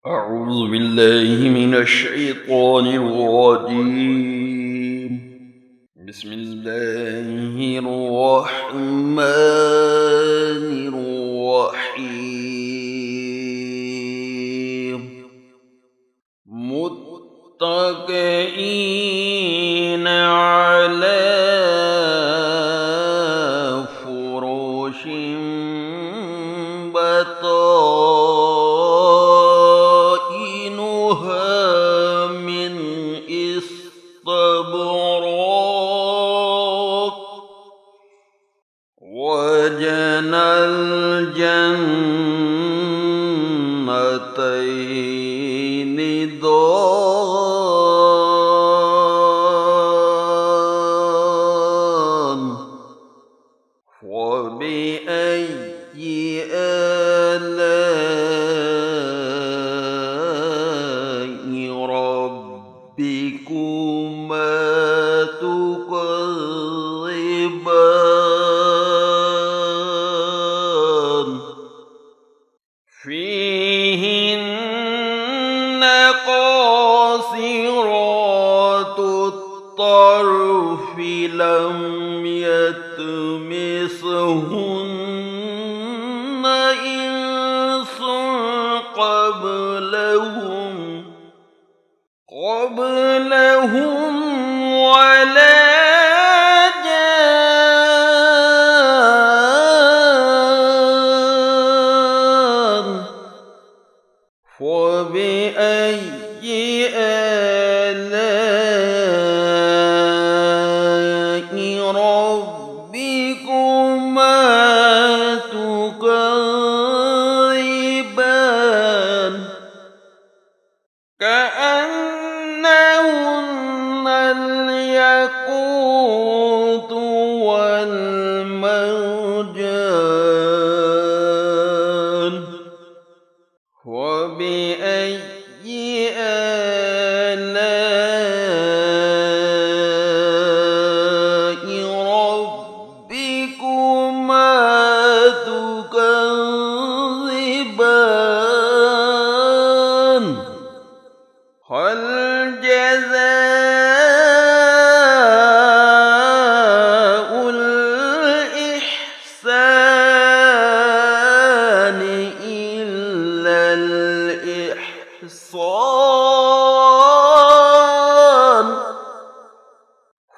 أعوذ بالله من الشيطان الرجيم. بسم الله الرحمن الرحيم. متكئين على فرش بطائنها من استبرق وجنى الجنتين دان. فبأي آلاء ربكما تكذبان؟ فيهن قاصرات الطرف لم يطمثهن إنس قبلهم ولا جان. فبأي آلاء ربكما تكذبان؟ كأنهن الياقوت والمرجان. وبأي آلاء ربكما تكذبان؟ هل جزاء الإحسان إلا الإحسان؟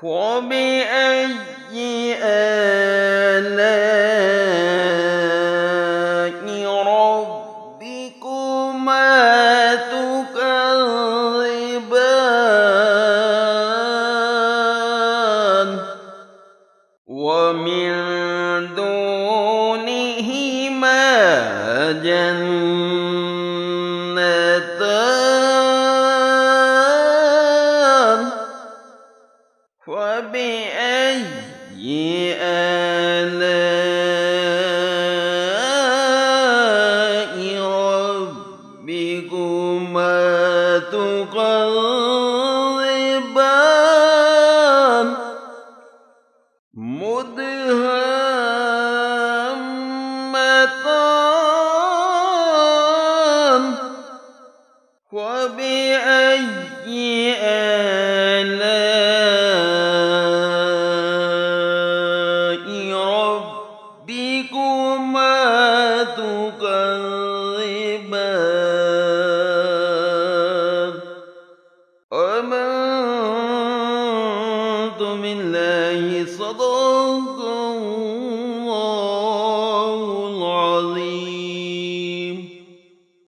فبأي آلاء ربكما تكذبان؟ ومن دونهما جنتان. فبأي آلاء ربكما تكذبان؟ مدهامتان. وبأي آلاء ربكما تكذبان؟ آمنت بالله صدق